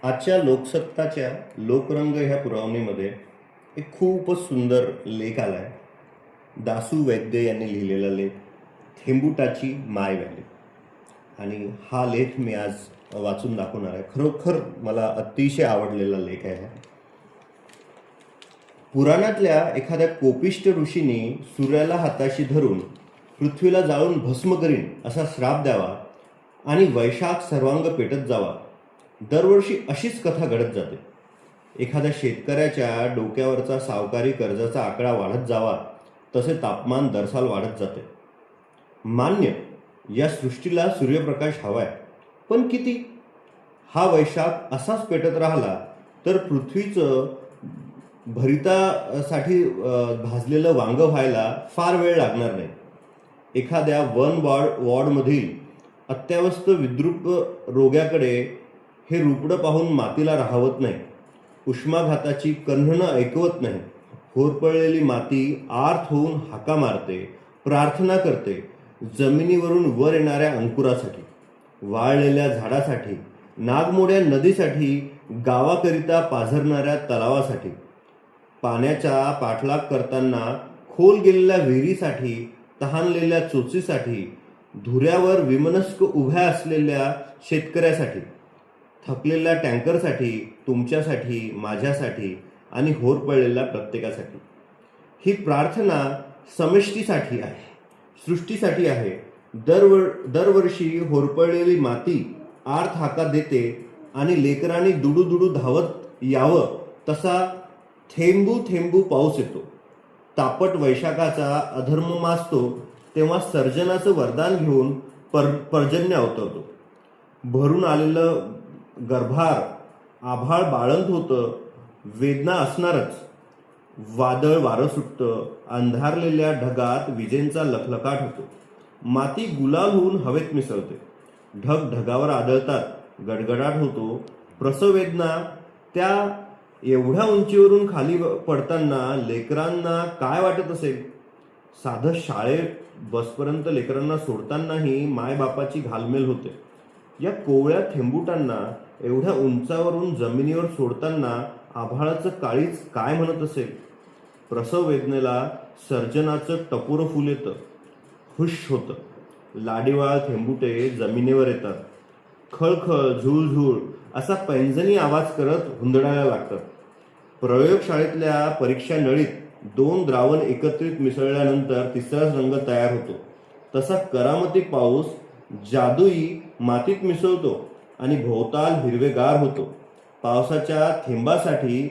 आजच्या लोकसत्ताच्या लोकरंग ह्या पुरवणीमध्ये एक खूपच सुंदर लेख आला आहे. दासू वैद्य यांनी लिहिलेला लेख, थेंबुटाची माय व्हॅली. आणि हा लेख मी आज वाचून दाखवणार आहे. खरोखर मला अतिशय आवडलेला लेख आहे. पुराणातल्या एखाद्या कोपिष्ट ऋषीने सूर्याला हाताशी धरून पृथ्वीला जाळून भस्म करीन असा श्राप द्यावा आणि वैशाख सर्वांग पेटत जावा. दरवर्षी अशीच कथा घडत जाते. एखाद्या शेतकऱ्याच्या डोक्यावरचा सावकारी कर्जाचा आकडा वाढत जावा तसे तापमान दरसाल वाढत जाते. मान्य, या सृष्टीला सूर्यप्रकाश हवाय, पण किती? हा वैशाख असाच पेटत राहिला तर पृथ्वीचं भरितासाठी भाजलेलं वांग व्हायला फार वेळ लागणार नाही. एखाद्या वन वॉर्डमधील अत्यावस्थ विद्रुप रोग्याकडे हे रुपडं पाहून मातीला राहवत नाही. उष्माघाताची कण्हणं ऐकवत नाही. होरपळलेली माती आर्त होऊन हाका मारते, प्रार्थना करते, जमिनीवरून वर येणाऱ्या अंकुरासाठी, वाळलेल्या झाडासाठी, नागमोड्या नदीसाठी, गावाकरिता पाझरणाऱ्या तलावासाठी, पाण्याचा पाठलाग करताना खोल गेलेल्या विहिरीसाठी, तहानलेल्या चोचीसाठी, धुऱ्यावर विमनस्क उभ्या असलेल्या शेतकऱ्यासाठी, थकलेल्या टँकरसाठी, तुमच्यासाठी, माझ्यासाठी आणि होरपळलेल्या प्रत्येकासाठी. ही प्रार्थना समष्टीसाठी आहे, सृष्टीसाठी आहे. दरवर्षी होरपळलेली माती आर्त हाका देते आणि लेकरांनी दुडू धावत यावं तसा थेंबू थेंबू पाऊस येतो. तापट वैशाखाचा अधर्म माजतो तेव्हा सर्जनाचं वरदान घेऊन पर्जन्य अवतरतो. भरून आलेलं गर्भार आभाळ बाळंत होतं. वेदना असणारच. वादळ वारं सुटतं. अंधारलेल्या ढगात विजेंचा लखलखाट होतो. माती गुलाल होऊन हवेत मिसळते. ढग ढगावर आदळतात. गडगडाट होतो. प्रसववेदना. त्या एवढ्या उंचीवरून खाली पडताना लेकरांना काय वाटत असेल? साधं शाळेत बसपर्यंत लेकरांना सोडतानाही मायबापाची घालमेल होते. या कोवळ्या थेंबुटांना एवढ्या उंचावरून जमिनीवर सोडताना आभाळाचं काळीच काय म्हणत असेल? प्रसव वेदनेला सर्जनाचं टपोरं फुल येतं. हुश होतं. लाडीवाळ थेंबुटे जमिनीवर येतात. खळखळ झुळझुळ असा पैंजणी आवाज करत हुंदडायला लागतात. प्रयोगशाळेतल्या परीक्षा नळीत 2 द्रावण एकत्रित मिसळल्यानंतर तिसराच रंग तयार होतो. तसा करामती पाऊस जादुई मातीत मिसळतो आणि भोवताल हिरवेगार होतो. पावसाच्या थेंबासाठी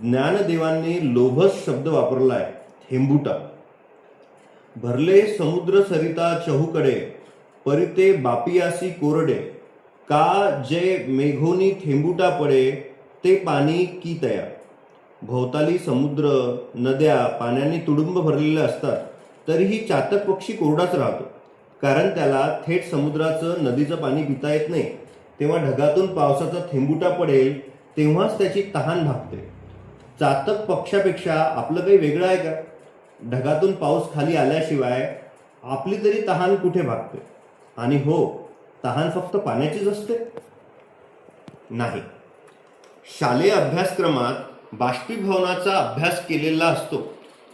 ज्ञानदेवांनी लोभस शब्द वापरलाय, थेंबुटा. भरले समुद्र सरिता चहूकडे, परिते बापियासी कोरडे, का जे मेघोनी थेंबुटा पडे, ते पाणी की तया. भोवताली समुद्र, नद्या पाण्याने तुडुंब भरलेले असतात, तरीही चातक पक्षी कोरडाच राहतो. कारण त्याला थेट समुद्राचं नदीचं पाणी पिता येत नाही. तेव्हा ढगातून पावसाचा थेंबुटा पडेल तेव्हाच त्याची तहान भागते. चातक पक्षापेक्षा आपलं काही वेगळं आहे का? ढगातून पाऊस खाली आल्याशिवाय आपली तरी तहान कुठे भागते? आणि हो, तहान फक्त पाण्याचीच असते? नाही. शालेय अभ्यासक्रमात बाष्पीभवनाचा अभ्यास केलेला असतो.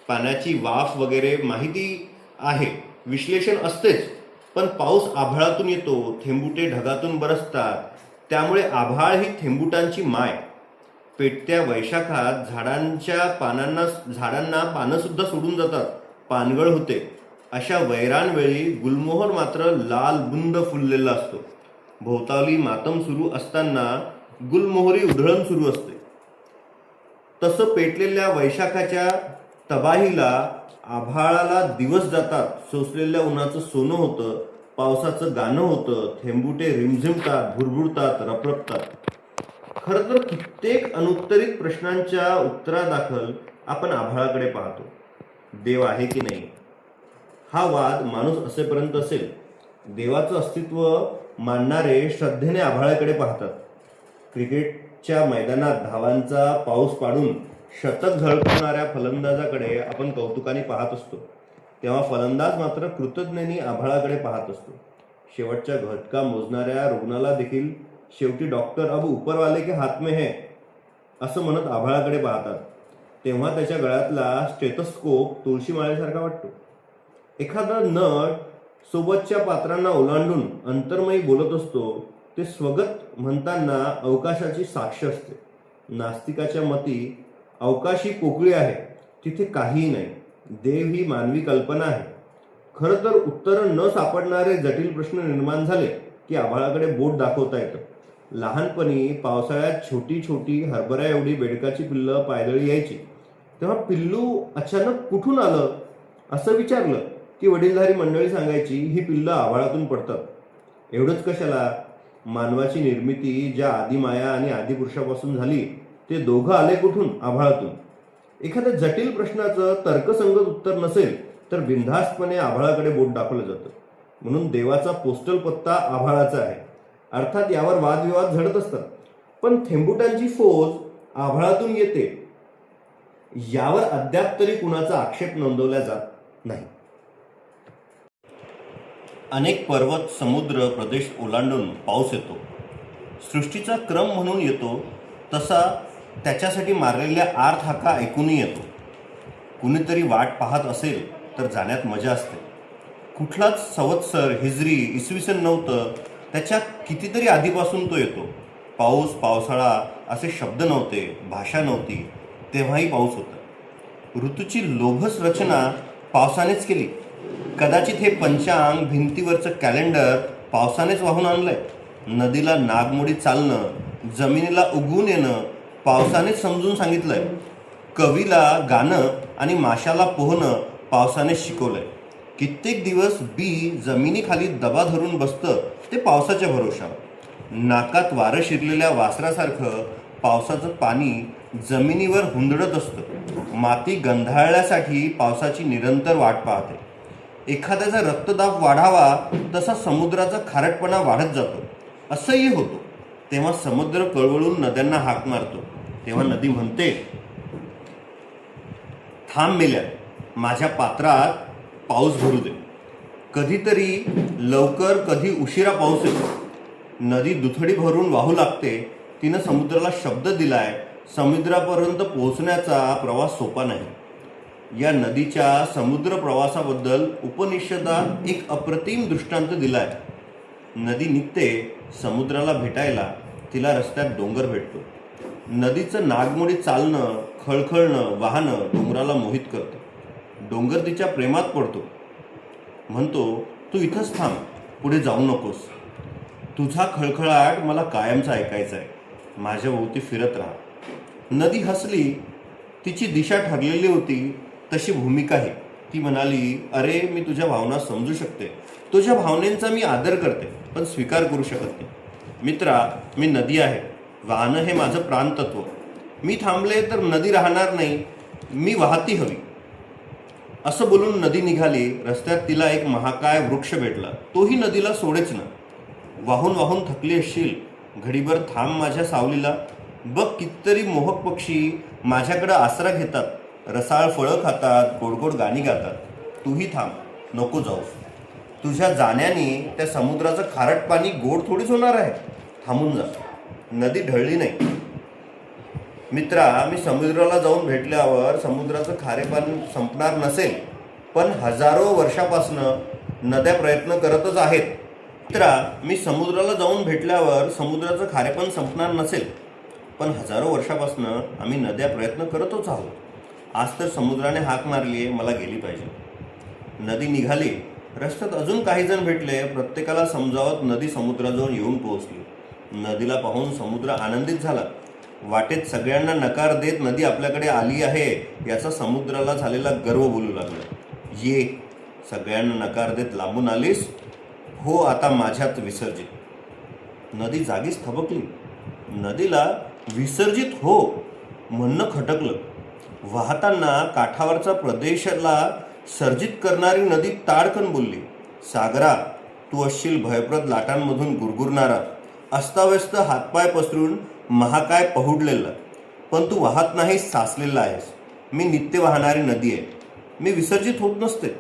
पाण्याची वाफ वगैरे माहिती आहे, विश्लेषण असतेच. पण पाऊस आभाळातून येतो, थेंबुटे ढगातून बरसतात. त्यामुळे आभाळ ही थेंबुटांची माय. पेटत्या वैशाखात झाडांना पानं सुद्धा सोडून जातात, पानगळ होते. अशा वैरान वेळी गुलमोहर मात्र लाल बुंद फुललेला असतो. भोवताली मातम सुरू असताना गुलमोहरी उधळण सुरू असते. तसं पेटलेल्या वैशाखाच्या तबाहीला आभाळाला दिवस जातात. सोसलेल्या उन्हाचं सोनं होतं, पावसाचं गाणं होतं. थेंबुटे रिमझिमतात, भुरभुरतात, रपरपतात. खरं तर कित्येक अनुत्तरित प्रश्नांच्या उत्तरादाखल आपण आभाळाकडे पाहतो. देव आहे की नाही हा वाद माणूस असेपर्यंत असेल. देवाचं अस्तित्व मानणारे श्रद्धेने आभाळाकडे पाहतात. क्रिकेटच्या मैदानात धावांचा पाऊस पाडून शतक झळकवणाऱ्या फलंदाजाकडे आपण कौतुकाने पाहत असतो. तेव्हा फलंदाज मात्र कृतज्ञतेने आभाळाकडे पाहत असतो. शेवटच्या घटका मोजणाऱ्या रुग्णाला देखील शेवटी डॉक्टर अब ऊपरवाले के हात में है असं म्हणत आभाळाकडे पाहतात तेव्हा त्याच्या गळ्यातला स्टेथोस्कोप तुळशी माळेसारखा वाटतो. एखादा नट सोबतच्या पात्रांना ओलांडून अंतर्मयी बोलत असतो ते स्वगत म्हणताना अवकाशाची साक्ष असते. नास्तिकाच्या मती अवकाश ही पोकळी आहे, तिथे काहीही नाही. देव ही मानवी कल्पना आहे. खरं तर उत्तरं न सापडणारे जटिल प्रश्न निर्माण झाले की आभाळाकडे बोट दाखवता येतं. लहानपणी पावसाळ्यात छोटी छोटी हरभरा एवढी बेडकाची पिल्लं पायदळी यायची, तेव्हा पिल्लू अचानक कुठून आलं असं विचारलं की वडीलधारी मंडळी सांगायची ही पिल्लं आभाळातून पडतात. एवढंच कशाला, मानवाची निर्मिती ज्या आदिमाया आणि आदिपुरुषापासून झाली ते दोघं आले कुठून? आभाळातून. एखाद्या जटिल प्रश्नाचं तर्कसंगत उत्तर नसेल तर बिनधास्तपणे आभाळाकडे बोट दाखवलं जातं. म्हणून देवाचा पोस्टल पत्ता आभाळाचा आहे. अर्थात यावर वादविवाद झडत असतात, पण थेंबुटांची फौज आभाळातून येते यावर अद्याप तरी कुणाचा आक्षेप नोंदवला जात नाही. अनेक पर्वत, समुद्र, प्रदेश ओलांडून पाऊस येतो. सृष्टीचा क्रम म्हणून येतो, तसा त्याच्यासाठी मारलेल्या आर्त हाका ऐकूनही येतो. कुणीतरी वाट पाहत असेल तर जाण्यात मजा असते. कुठलाच संवत्सर, हिजरी, इसवी सन नव्हतं, त्याच्या कितीतरी आधीपासून तो येतो. पाऊस, पावसाळा असे शब्द नव्हते, भाषा नव्हती, तेव्हाही पाऊस होता. ऋतूची लोभस रचना पावसानेच केली. कदाचित हे पंचांग, भिंतीवरचं कॅलेंडर पावसानेच वाहून आणलंय. नदीला नागमोडी चालणं, जमिनीला उगवून येणं पावसानेच समजून सांगितलंय. कवीला गाणं आणि माशाला पोहणं पावसाने शिकवलंय. कित्येक दिवस बी जमिनीखाली दबा धरून बसतं ते पावसाच्या भरोशावर. नाकात वारं शिरलेल्या वासरासारखं पावसाचं पाणी जमिनीवर हुंदडत असतं. माती गंधाळण्यासाठी पावसाची निरंतर वाट पाहते. एखाद्याचा रक्तदाब वाढावा तसा समुद्राचा खारटपणा वाढत जातो. असंही होतो. तेव्हा समुद्र कळवळून नद्यांना हाक मारतो. तेव्हा नदी म्हणते, थांब मेल्या, माझ्या पात्रात पाऊस भरू दे. कधीतरी लवकर, कधी उशिरा पाऊस येतो. नदी दुथडी भरून वाहू लागते. तिनं समुद्राला शब्द दिलाय, समुद्रापर्यंत पोहोचण्याचा प्रवास सोपा नाही. या नदीच्या समुद्र प्रवासाबद्दल उपनिषदात एक अप्रतिम दृष्टांत दिलाय. नदी निघते समुद्राला भेटायला, तिला रस्त्यात डोंगर भेटतो. नदीचं नागमोडी चालणं, खळखळणं, वाहनं डोंगराला मोहित करतं. डोंगर तिच्या प्रेमात पडतो. म्हणतो, तू इथंच थांब, पुढे जाऊ नकोस. तुझा खळखळाट मला कायमचा ऐकायचा आहे. माझ्या भोवती फिरत राहा. नदी हसली. तिची दिशा ठरलेली होती तशी भूमिकाही. ती म्हणाली, अरे मी तुझ्या भावना समजू शकते, तुझ्या भावनेचा मी आदर करते, पण स्वीकार करू शकत नाही. मित्रा, मी नदी आहे. वाहनं हे माझं प्राणतत्व. मी थांबले तर नदी राहणार नाही, मी वाहती हवी. असं बोलून नदी निघाली. रस्त्यात तिला एक महाकाय वृक्ष भेटला. तोही नदीला सोडेच ना. वाहून वाहून थकली असशील, घडीभर थांब माझ्या सावलीला. बघ, कितीतरी मोहक पक्षी माझ्याकडं आसरा घेतात, रसाळ फळं खातात, गोडगोड गाणी गातात. तूही थांब, नको जाऊस. तुझ्या जाण्याने त्या समुद्राचं खारट पाणी गोड थोडीच होणार आहे. थांबून जा. नदी ढळली नाही. मित्रा, मी समुद्राला जाऊन भेटल्यावर समुद्राचं खारेपाणी संपणार नसेल, पण हजारो वर्षापासनं नद्या प्रयत्न करतच आहेत. मित्रा, मी समुद्राला जाऊन भेटल्यावर समुद्राचं खारेपण संपणार नसेल, पण हजारो वर्षापासनं आम्ही नद्या प्रयत्न करतच आहोत. आज तर समुद्राने हाक मारली आहे, मला गेली पाहिजे. नदी निघाली. रस्त्यात अजून काही जण भेटले. प्रत्येकाला समजावत नदी समुद्राजवळ येऊन पोहोचली. नदीला पाहून समुद्र आनंदित झाला. वाटेत सगळ्यांना नकार देत नदी आपल्याकडे आली आहे याचा समुद्राला झालेला गर्व बोलू लागला. ये, सगळ्यांना नकार देत लांबून आलीस? हो, आता माझ्यात विसर्जित. नदी जागीच थबकली. नदीला विसर्जित हो म्हणणं खटकलं. वाहताना काठावरचा प्रदेशाला सर्जित करणारी नदी ताडकन बोलली, सागरा, तू असशील भयप्रद लाटांमधून गुरगुरणारा, अस्ताव्यस्त हातपाय पसरून महाकाय पहुडलेला, पण तू वाहत नाही, साचलेला आहेस. मी नित्य वाहणारी नदी आहे. मी विसर्जित होत नसते,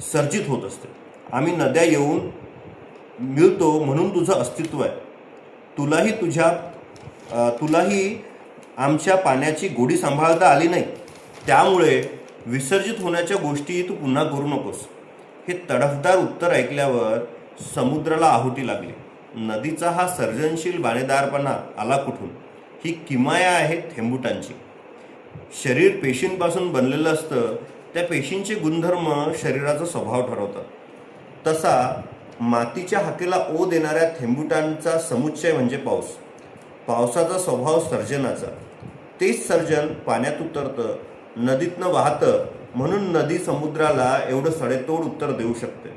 सर्जित होत असते. आम्ही नद्या येऊन मिळतो म्हणून तुझं अस्तित्व आहे. तुलाही आमच्या पाण्याची गोडी सांभाळता आली नाही, त्यामुळे विसर्जित होण्याच्या गोष्टी तू पुन्हा करू नकोस. हे तडफदार उत्तर ऐकल्यावर समुद्राला आहुती लागली. नदीचा हा सर्जनशील बाणेदारपणा आला कुठून? ही किमया आहे थेंबुटांची. शरीर पेशींपासून बनलेलं असतं. त्या पेशींचे गुणधर्म शरीराचा स्वभाव ठरवतात. तसा मातीच्या हाकेला ओ देणाऱ्या थेंबुटांचा समुच्चय म्हणजे पाऊस. पावसाचा स्वभाव सर्जनाचा. तेच सर्जन पाण्यात उतरतं, नदीतनं वाहतं. म्हणून नदी समुद्राला एवढं सडेतोड उत्तर देऊ शकते.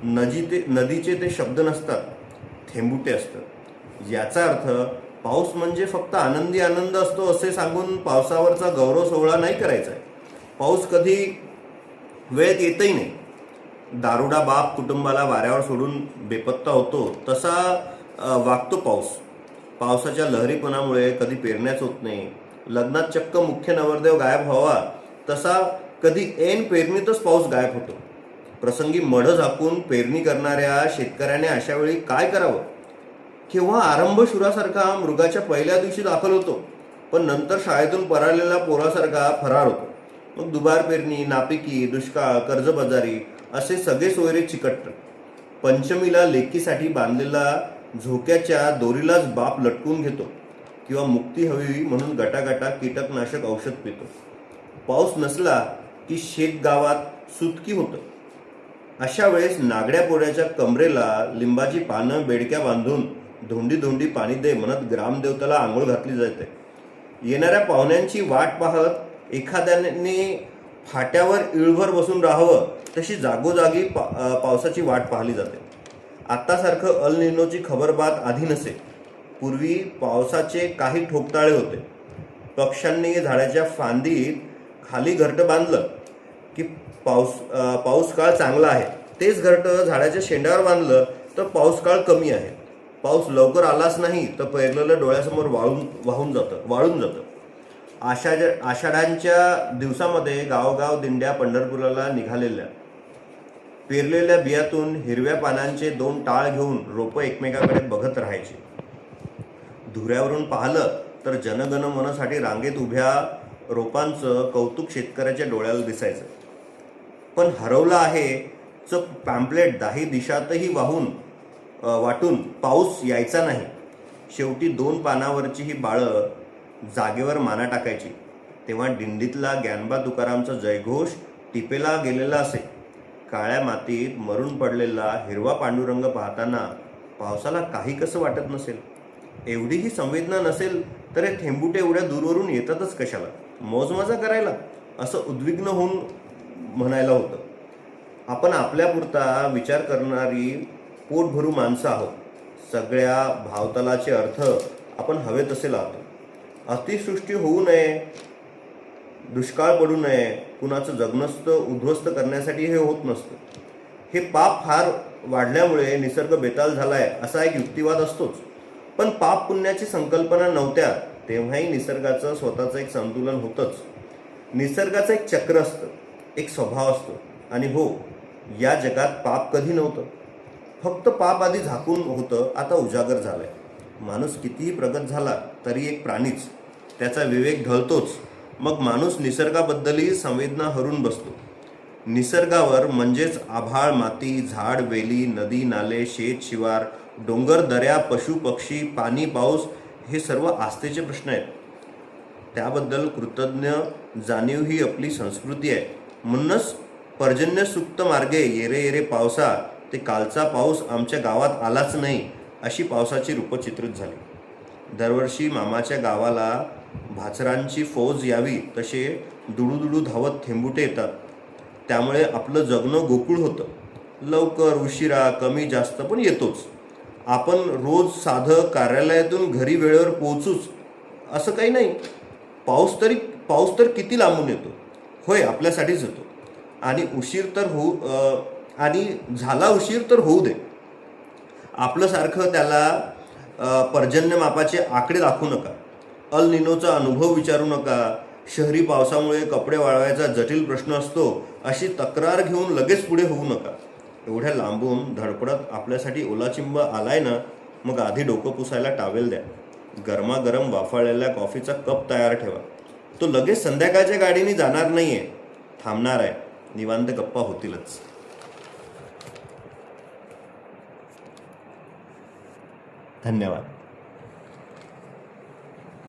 नदीचे ते शब्द नसतात, थेंबुटे असतात. याचा अर्थ पाऊस म्हणजे फक्त आनंदी आनंद असतो असे सांगून पावसावरचा गौरव सोहळा नाही करायचा आहे. पाऊस कधी वेळेत येतही नाही. दारुडा बाप कुटुंबाला वाऱ्यावर सोडून बेपत्ता होतो तसा वागतो पाऊस. पावसाच्या लहरीपणामुळे कधी पेरण्याच होत नाही. लग्नात चक्क मुख्य नवरदेव गायब व्हावा तसा कधी ऐन पेरणीतच पाऊस गायब होतो. प्रसंगी मढं झाकून पेरणी करणाऱ्या शेतकऱ्याने अशा वेळी काय करावं? केव्हा आरंभशुरासारखा मृगाच्या पहिल्या दिवशी दाखल होतो, पण नंतर शाळेतून परारलेला पोरासारखा फरार होतो. मग दुबार पेरणी, नापिकी, दुष्काळ, कर्जबाजारी असे सगळे सोयरे चिकटतात. पंचमीला लेकीसाठी बांधलेला झोक्याच्या दोरीलाच बाप लटकून घेतो किंवा मुक्ती हवी म्हणून गटागटा कीटकनाशक औषध पितो. पाऊस नसला की शेतगावात सुतकी होतं. अशा वेळेस नागड्या पोळ्याच्या कमरेला लिंबाची पानं बेडक्या बांधून धोंडी धोंडी पाणी दे म्हणत ग्रामदेवताला आंघोळ घातली जाते. येणाऱ्या पाहुण्यांची वाट पाहत एखाद्याने फाट्यावर इळभर बसून राहावं तशी जागोजागी पावसाची वाट पाहिली जाते. आत्तासारखं अल निनोची खबरबात आधी नसे. पूर्वी पावसाचे काही ठोकताळे होते. पक्ष्यांनी झाडाच्या फांदीत खाली घरटं बांधलं की पाऊस काळ चांगला आहे. तेच घरटं झाडाच्या शेंड्यावर बांधलं तर पाऊस काळ कमी आहे. पाऊस लवकर आलाच नाही तर पेरलेलं डोळ्यासमोर वाळून जातं. आषाढांच्या दिवसामध्ये गावगाव दिंड्या पंढरपुराला निघालेल्या. पेरलेल्या बियातून हिरव्या पानांचे 2 टाळ घेऊन रोपं एकमेकाकडे बघत राहायची. धुऱ्यावरून पाहिलं तर जनगण मनसाठी रांगेत उभ्या रोपांचं कौतुक शेतकऱ्याच्या डोळ्याला दिसायचं. पण हरवलं आहे च पॅम्पलेट 10 दिशातही वाटून पाऊस यायचा नाही. शेवटी 2 पानावरची ही बाळं जागेवर माना टाकायची. तेव्हा दिंडीतला ज्ञानबा तुकारामचा जयघोष टिपेला गेलेला असे. काळ्या मातीत मरून पडलेला हिरवा पांडुरंग पाहताना पावसाला काही कसं वाटत नसेल. एवढीही संवेदना नसेल तर हे थेंबुटे एवढ्या दूरवरून येतातच कशाला? मौजमजा करायला, असं उद्विग्न होऊन म्हणायला होतं. आपण आपल्यापुरता विचार करणारी पोटभरू माणसं आहोत. सगळ्या भावतालाचे अर्थ आपण हवे तसे लावतो. अतिसृष्टी होऊ नये, दुष्काळ पडू नये, कुणाचं जगणं उद्ध्वस्त करण्यासाठी हे होत नसतं. हे पाप फार वाढल्यामुळे निसर्ग बेताल झालाय असा एक युक्तिवाद असतोच. पण पाप पुण्याची संकल्पना नव्हत्या तेव्हाही निसर्गाचं स्वतःचं एक संतुलन होतंच. निसर्गाचं एक चक्र असतं, एक स्वभाव असतो. आणि हो, या जगात पाप कधी नव्हतं. फक्त पाप आधी झाकून होतं, आता उजागर झालंय. माणूस कितीही प्रगत झाला तरी एक प्राणीच. त्याचा विवेक ढळतोच. मग माणूस निसर्गाबद्दलही संवेदना हरून बसतो. निसर्गावर म्हणजेच आभाळ, माती, झाड, वेली, नदी, नाले, शेत, शिवार, डोंगर, दऱ्या, पशु, पक्षी, पाणी, पाऊस हे सर्व आस्थेचे प्रश्न आहेत. त्याबद्दल कृतज्ञ जाणीव ही आपली संस्कृती आहे. म्हणूनच पर्जन्य सुक्त मार्गे येरे येरे पावसा, ते कालचा पाऊस आमच्या गावात आलाच नाही अशी पावसाची रूपं चित्रित झाली. दरवर्षी मामाच्या गावाला भाचरांची फौज यावी तसे दुडूदुडू धावत थेंबुटे येतात. त्यामुळे आपलं जगणं गोकुळ होतं. लवकर उशिरा कमी जास्त पण येतोच. आपण रोज साधं कार्यालयातून घरी वेळेवर पोहोचूच असं काही नाही. पाऊस तर किती लांबून येतो. होय, आपल्यासाठीच येतो. आणि झाला उशीर तर होऊ दे. आपल्यासारखं त्याला पर्जन्य मापाचे आकडे दाखवू नका. अल निनोचा अनुभव विचारू नका. शहरी पावसामुळे कपडे वाळवायचा जटिल प्रश्न असतो अशी तक्रार घेऊन लगेच पुढे होऊ नका. एवढ्या लांबून धडपडत आपल्यासाठी ओलाचिंब आलाय ना, मग आधी डोकं पुसायला टावेल द्या. गरमागरम वाफाळलेल्या कॉफीचा कप तयार ठेवा. तो लगेच संध्याकाळच्या गाडीने जाणार नाहीये, थांबणार आहे. निवांत गप्पा होतीलच. धन्यवाद.